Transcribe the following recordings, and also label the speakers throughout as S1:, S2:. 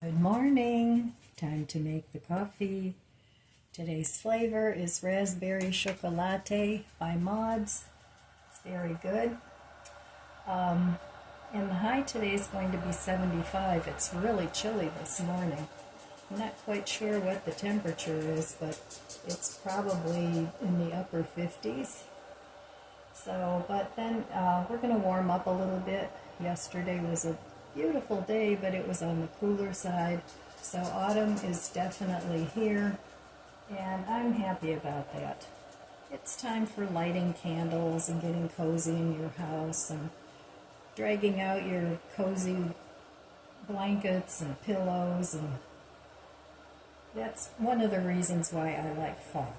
S1: Good morning. Time to make the coffee. Today's flavor is Raspberry Chocolate by Mods. It's very good. And the high today is going to be 75. It's really chilly this morning. I'm not quite sure what the temperature is, but it's probably in the upper 50s. So, but then we're going to warm up a little bit. Yesterday was a beautiful day, but it was on the cooler side. So autumn is definitely here, and I'm happy about that. It's time for lighting candles and getting cozy in your house and dragging out your cozy blankets and pillows, and that's one of the reasons why I like fall.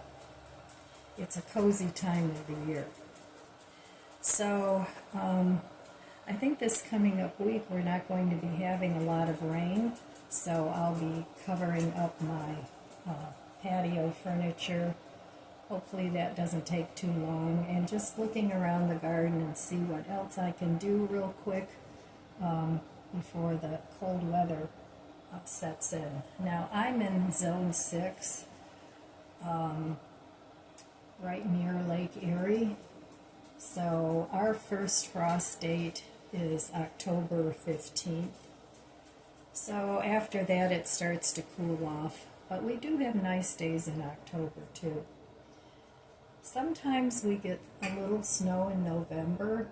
S1: It's a cozy time of the year. So, I think this coming up week we're not going to be having a lot of rain, so I'll be covering up my patio furniture. Hopefully that doesn't take too long, and just looking around the garden and see what else I can do real quick before the cold weather sets in. Now I'm in zone 6, right near Lake Erie. So our first frost date is October 15th. So after that it starts to cool off. But we do have nice days in October too. Sometimes we get a little snow in November,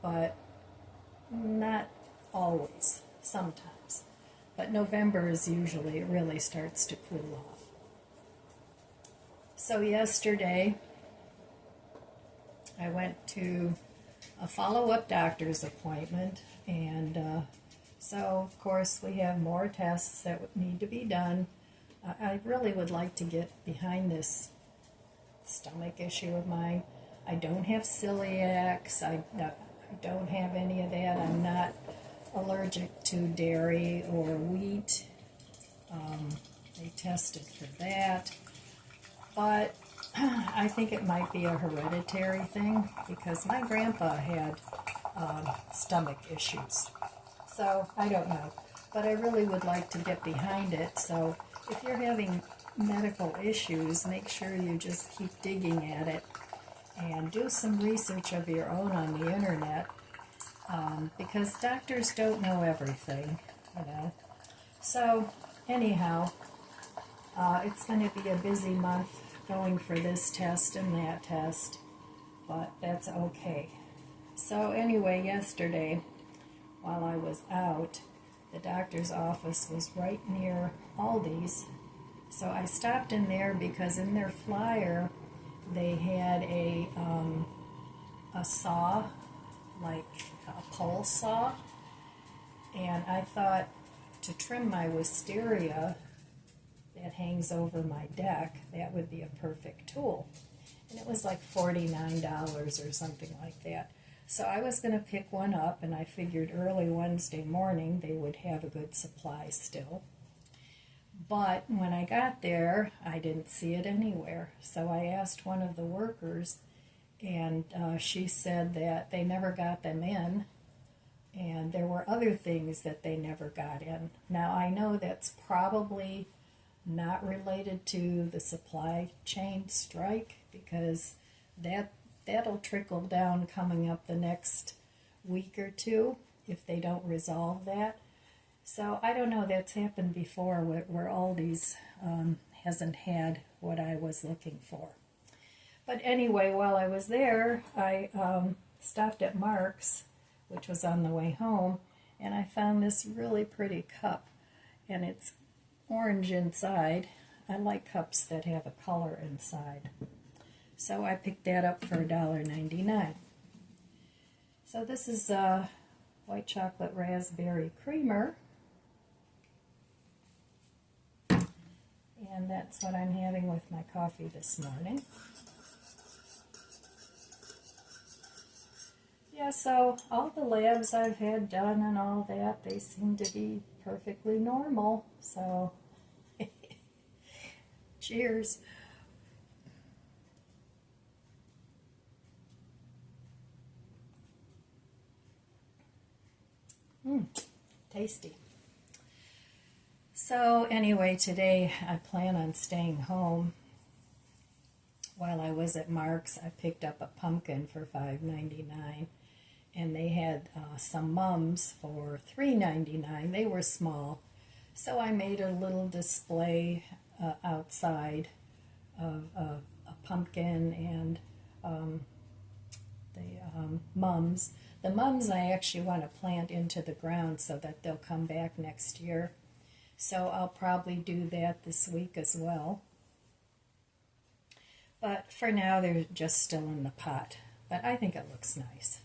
S1: but not always, sometimes. But November is usually, it really starts to cool off. So yesterday, I went to a follow-up doctor's appointment, and so of course we have more tests that need to be done. I really would like to get behind this stomach issue of mine. I don't have celiacs, I don't have any of that. I'm not allergic to dairy or wheat. They tested for that, but I think it might be a hereditary thing because my grandpa had stomach issues. So I don't know, but I really would like to get behind it. So if you're having medical issues, make sure you just keep digging at it and do some research of your own on the internet, because doctors don't know everything, you know. So anyhow, it's going to be a busy month going for this test and that test, but that's okay. So anyway, yesterday, while I was out, the doctor's office was right near Aldi's. So I stopped in there because in their flyer, they had a saw, like a pole saw, and I thought to trim my wisteria that hangs over my deck, that would be a perfect tool. And it was like $49 or something like that. So I was going to pick one up, and I figured early Wednesday morning they would have a good supply still. But when I got there, I didn't see it anywhere. So I asked one of the workers, and she said that they never got them in, and there were other things that they never got in. Now I know that's probably not related to the supply chain strike, because that'll trickle down coming up the next week or two if they don't resolve that. So I don't know, that's happened before where Aldi's hasn't had what I was looking for. But anyway, while I was there, I stopped at Mark's, which was on the way home, and I found this really pretty cup, and it's orange inside. I like cups that have a color inside. So I picked that up for $1.99. So this is white chocolate raspberry creamer. And that's what I'm having with my coffee this morning. Yeah, so all the labs I've had done and all that, they seem to be perfectly normal. So, cheers. Tasty. So anyway, today I plan on staying home. While I was at Mark's, I picked up a pumpkin for $5.99, and they had some mums for $3.99. They were small, so I made a little display outside of a pumpkin and the mums. The mums I actually want to plant into the ground so that they'll come back next year. So I'll probably do that this week as well. But for now, they're just still in the pot. But I think it looks nice.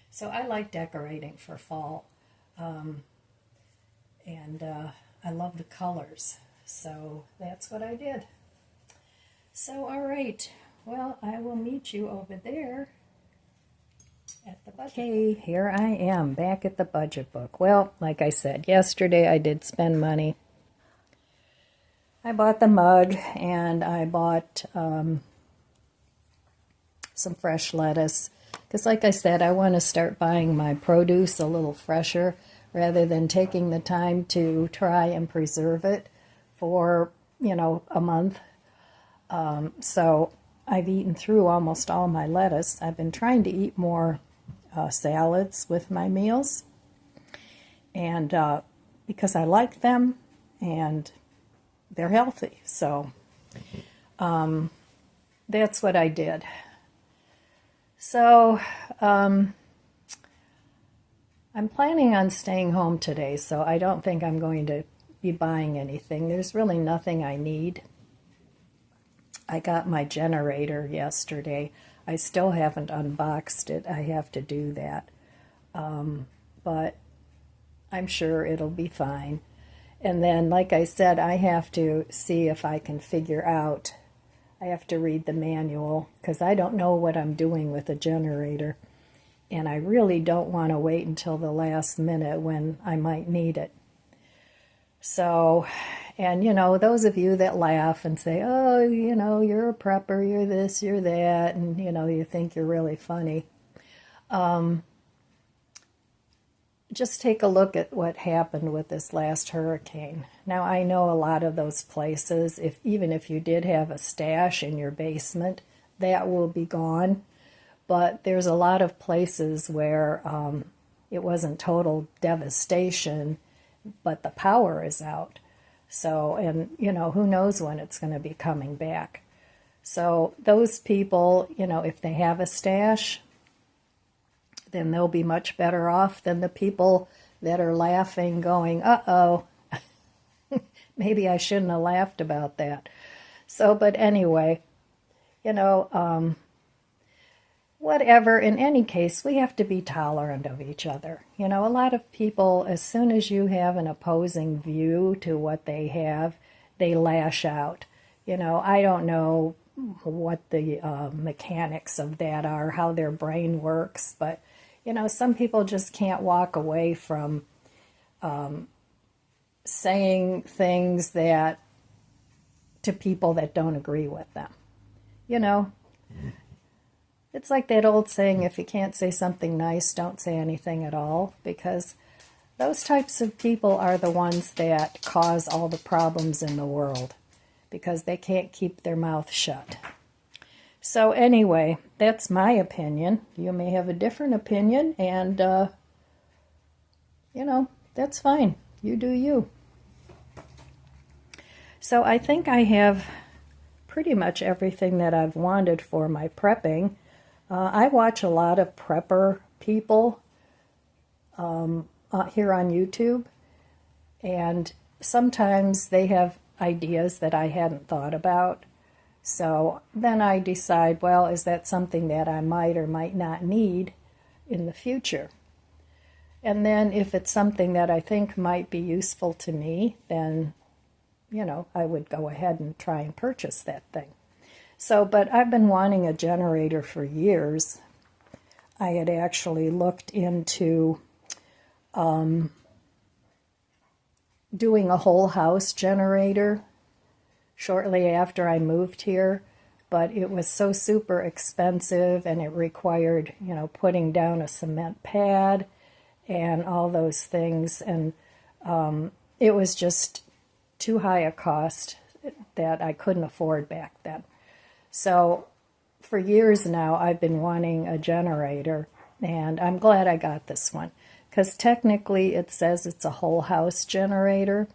S1: So I like decorating for fall. And I love the colors. So that's what I did. So, all right. Well, I will meet you over there at the budget. Okay, here I am back at the budget book. Well, like I said, yesterday I did spend money. I bought the mug and I bought some fresh lettuce because, like I said, I want to start buying my produce a little fresher rather than taking the time to try and preserve it for, a month. So I've eaten through almost all my lettuce. I've been trying to eat more salads with my meals, and because I like them and they're healthy. So that's what I did. So I'm planning on staying home today, so I don't think I'm going to be buying anything. There's really nothing I need. I got my generator yesterday. I still haven't unboxed it. I have to do that. But I'm sure it'll be fine. And then, like I said, I have to see if I can figure out, I have to read the manual because I don't know what I'm doing with a generator. And I really don't want to wait until the last minute when I might need it. So, and those of you that laugh and say, oh, you're a prepper, you're this, you're that, and, you think you're really funny. Just take a look at what happened with this last hurricane. Now, I know a lot of those places, even if you did have a stash in your basement, that will be gone. But there's a lot of places where it wasn't total devastation, but the power is out. So, and, who knows when it's going to be coming back. So those people, if they have a stash, then they'll be much better off than the people that are laughing, going, uh-oh, maybe I shouldn't have laughed about that. So, but anyway, whatever, in any case, we have to be tolerant of each other. A lot of people, as soon as you have an opposing view to what they have, they lash out. I don't know what the mechanics of that are, how their brain works, but, some people just can't walk away from saying things to people that don't agree with them. It's like that old saying, if you can't say something nice, don't say anything at all, because those types of people are the ones that cause all the problems in the world, because they can't keep their mouth shut. So anyway, that's my opinion. You may have a different opinion, and, that's fine. You do you. So I think I have pretty much everything that I've wanted for my prepping. I watch a lot of prepper people here on YouTube, and sometimes they have ideas that I hadn't thought about. So then I decide, well, is that something that I might or might not need in the future? And then if it's something that I think might be useful to me, then, I would go ahead and try and purchase that thing. So, but I've been wanting a generator for years. I had actually looked into doing a whole house generator shortly after I moved here, but it was so super expensive, and it required, putting down a cement pad and all those things, and it was just too high a cost that I couldn't afford back then. So for years now, I've been wanting a generator, and I'm glad I got this one, because technically it says it's a whole house generator,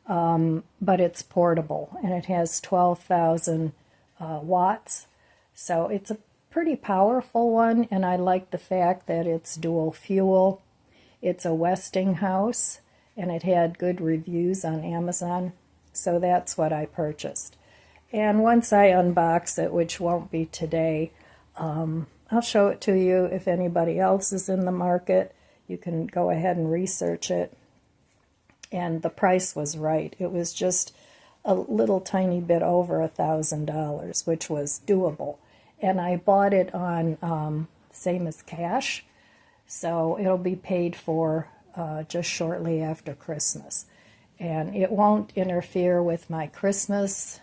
S1: but it's portable, and it has 12,000 watts. So it's a pretty powerful one, and I like the fact that it's dual fuel. It's a Westinghouse, and it had good reviews on Amazon, so that's what I purchased. And once I unbox it, which won't be today, I'll show it to you. If anybody else is in the market, you can go ahead and research it. And the price was right. It was just a little tiny bit over $1,000, which was doable. And I bought it on same as cash, so it'll be paid for just shortly after Christmas. And it won't interfere with my Christmas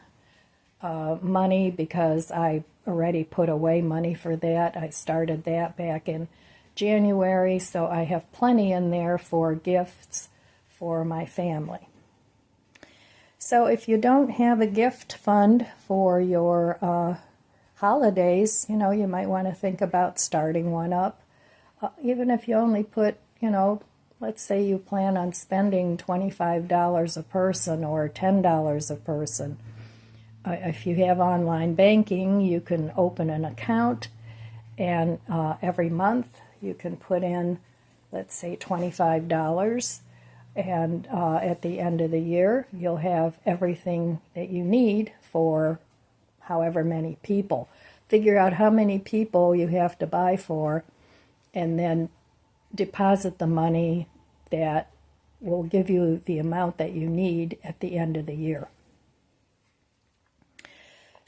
S1: money, because I already put away money for that. I started that back in January, so I have plenty in there for gifts for my family. So if you don't have a gift fund for your holidays, you know, you might want to think about starting one up. Even if you only put, you know, let's say you plan on spending $25 a person or $10 a person. If you have online banking, you can open an account, and every month you can put in, let's say, $25, and at the end of the year you'll have everything that you need for however many people. Figure out how many people you have to buy for, and then deposit the money that will give you the amount that you need at the end of the year.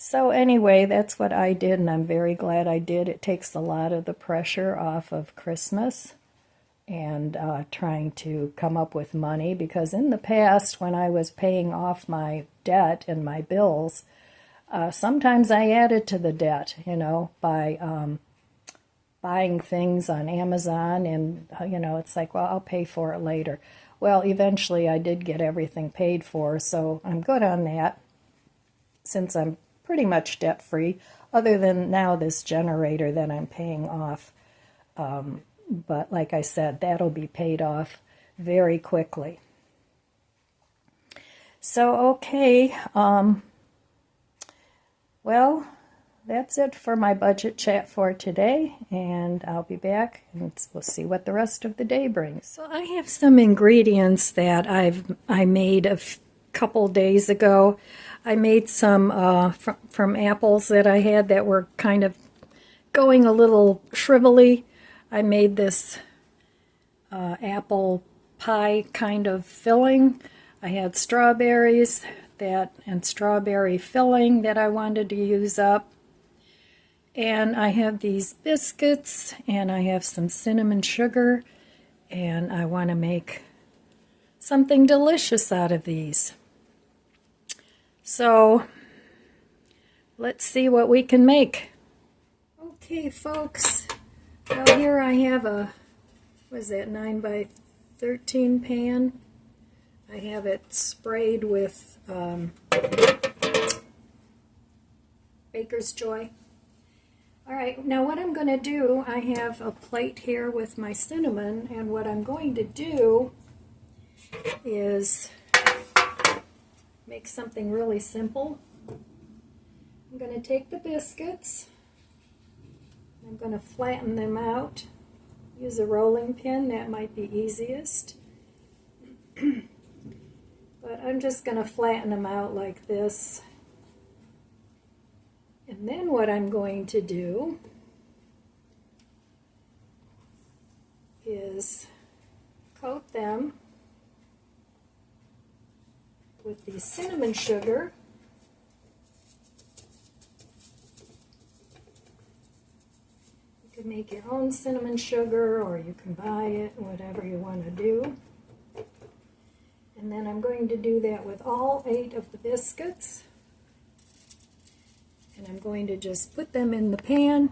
S1: So anyway, that's what I did, and I'm very glad I did. It takes a lot of the pressure off of Christmas and trying to come up with money, because in the past, when I was paying off my debt and my bills, sometimes I added to the debt, you know, by buying things on Amazon, and, you know, it's like, well, I'll pay for it later. Well, eventually I did get everything paid for, so I'm good on that, since I'm pretty much debt-free, other than now this generator that I'm paying off. But like I said, that'll be paid off very quickly. So, okay, well, that's it for my budget chat for today, and I'll be back and we'll see what the rest of the day brings. So I have some ingredients that I made a couple days ago. I made some from apples that I had that were kind of going a little shrivelly. I made this apple pie kind of filling. I had strawberries and strawberry filling that I wanted to use up. And I have these biscuits, and I have some cinnamon sugar, and I want to make something delicious out of these. So let's see what we can make. Okay, folks, well, here I have a, what is that, 9 by 13 pan. I have it sprayed with Baker's Joy. All right, now what I'm going to do, I have a plate here with my cinnamon, and what I'm going to do is make something really simple. I'm going to take the biscuits, I'm going to flatten them out. Use a rolling pin, that might be easiest. But I'm just going to flatten them out like this. And then what I'm going to do is coat them with the cinnamon sugar. You can make your own cinnamon sugar, or you can buy it, whatever you want to do. And then I'm going to do that with all 8 of the biscuits. And I'm going to just put them in the pan.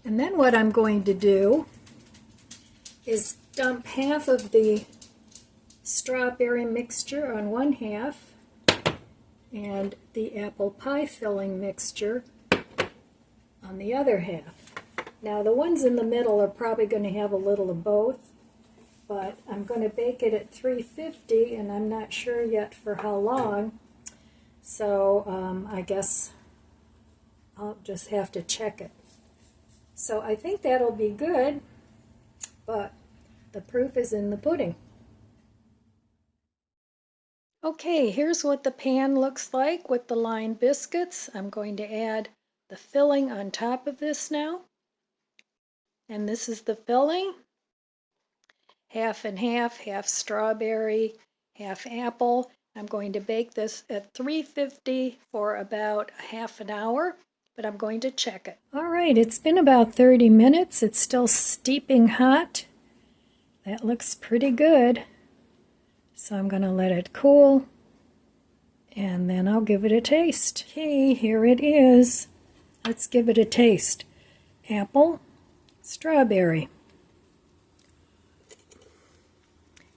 S1: And then what I'm going to do is dump half of the strawberry mixture on one half and the apple pie filling mixture on the other half. Now the ones in the middle are probably going to have a little of both, but I'm going to bake it at 350 and I'm not sure yet for how long, so I guess I'll just have to check it. So I think that'll be good, but the proof is in the pudding. Okay, here's what the pan looks like with the lined biscuits. I'm going to add the filling on top of this now. And this is the filling. Half and half strawberry, half apple. I'm going to bake this at 350 for about half an hour, but I'm going to check it. All right, it's been about 30 minutes. It's still steeping hot. That looks pretty good. So I'm going to let it cool, and then I'll give it a taste. Okay, here it is. Let's give it a taste. Apple, strawberry.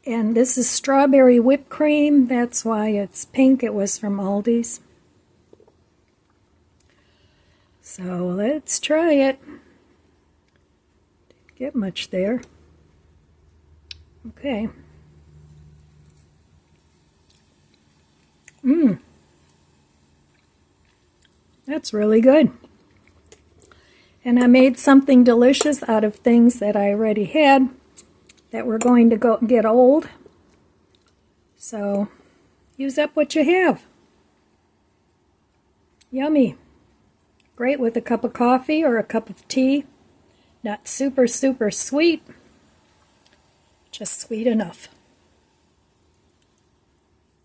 S1: And this is strawberry whipped cream. That's why it's pink. It was from Aldi's. So let's try it. Didn't get much there. Okay. That's really good. And I made something delicious out of things that I already had that were going to get old. So use up what you have. Yummy. Great with a cup of coffee or a cup of tea. Not super, super sweet. Just sweet enough.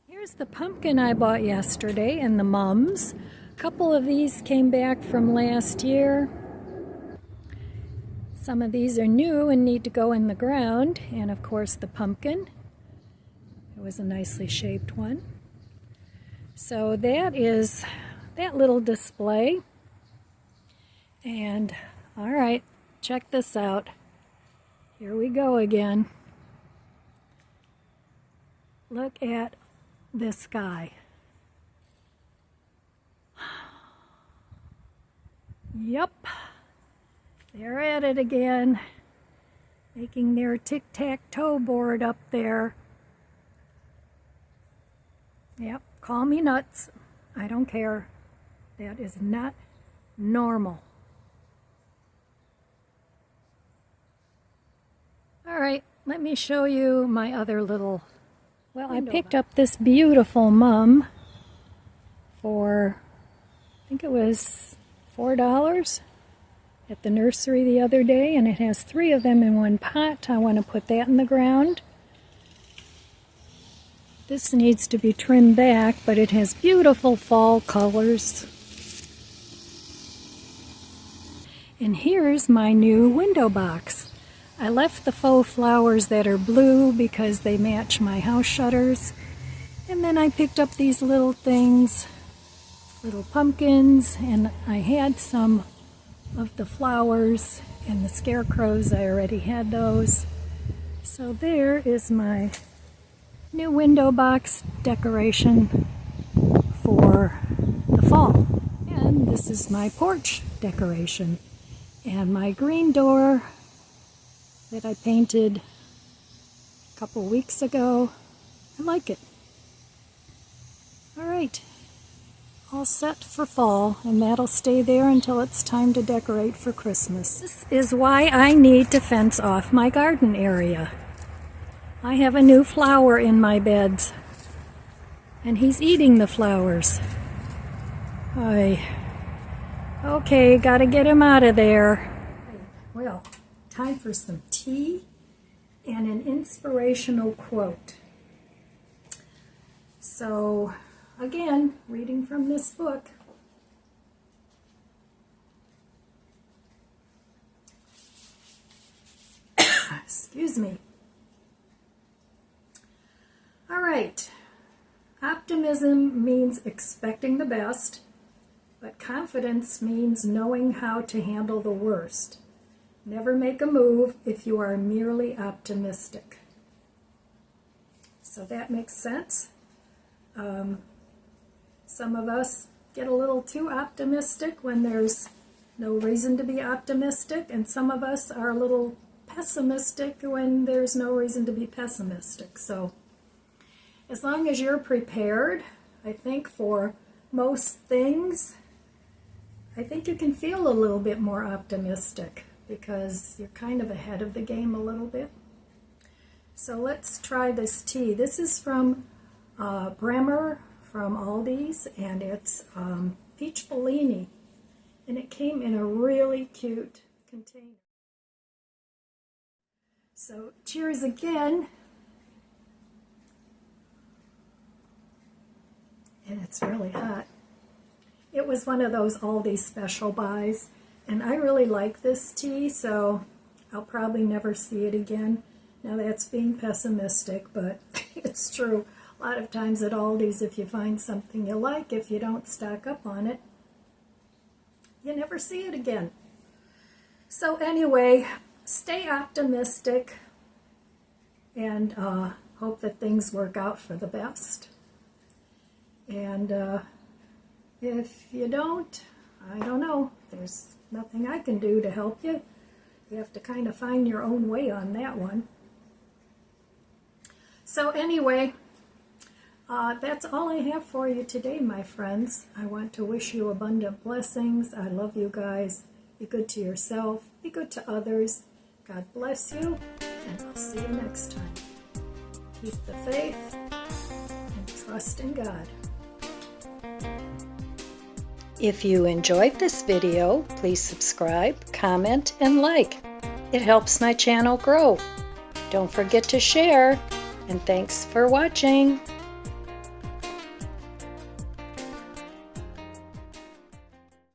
S1: Here's the pumpkin I bought yesterday and the mums. A couple of these came back from last year. Some of these are new and need to go in the ground. And of course the pumpkin. It was a nicely shaped one. So that is that little display. And all right, check this out. Here we go again. Look at this guy. Yep, they're at it again, making their tic-tac-toe board up there. Yep, call me nuts. I don't care. That is not normal. All right, let me show you my other little... Well, I picked up this beautiful mum for, I think it was $4 at the nursery the other day, and it has 3 of them in one pot. I want to put that in the ground. This needs to be trimmed back, but it has beautiful fall colors. And here's my new window box. I left the faux flowers that are blue because they match my house shutters. And then I picked up these little things, little pumpkins, and I had some of the flowers and the scarecrows. I already had those. So there is my new window box decoration for the fall. And this is my porch decoration. And my green door that I painted a couple weeks ago. I like it. All right, all set for fall, and that'll stay there until it's time to decorate for Christmas. This is why I need to fence off my garden area. I have a new flower in my beds, and he's eating the flowers. Okay, gotta get him out of there. Well, time for some tea and an inspirational quote. So, again, reading from this book. Excuse me. All right. Optimism means expecting the best, but confidence means knowing how to handle the worst. Never make a move if you are merely optimistic. So that makes sense. Some of us get a little too optimistic when there's no reason to be optimistic, and some of us are a little pessimistic when there's no reason to be pessimistic. So as long as you're prepared, I think, for most things, I think you can feel a little bit more optimistic because you're kind of ahead of the game a little bit. So let's try this tea. This is from Bremer from Aldi's, and it's peach Bellini, and it came in a really cute container. So cheers again. And it's really hot. It was one of those Aldi special buys, and I really like this tea, so I'll probably never see it again. Now that's being pessimistic, but it's true. A lot of times at Aldi's, if you find something you like, if you don't stock up on it, you never see it again. So anyway, stay optimistic and hope that things work out for the best. And if you don't, I don't know. There's nothing I can do to help you. You have to kind of find your own way on that one. So anyway, that's all I have for you today, my friends. I want to wish you abundant blessings. I love you guys. Be good to yourself. Be good to others. God bless you, and I'll see you next time. Keep the faith and trust in God. If you enjoyed this video, please subscribe, comment, and like. It helps my channel grow. Don't forget to share, and thanks for watching.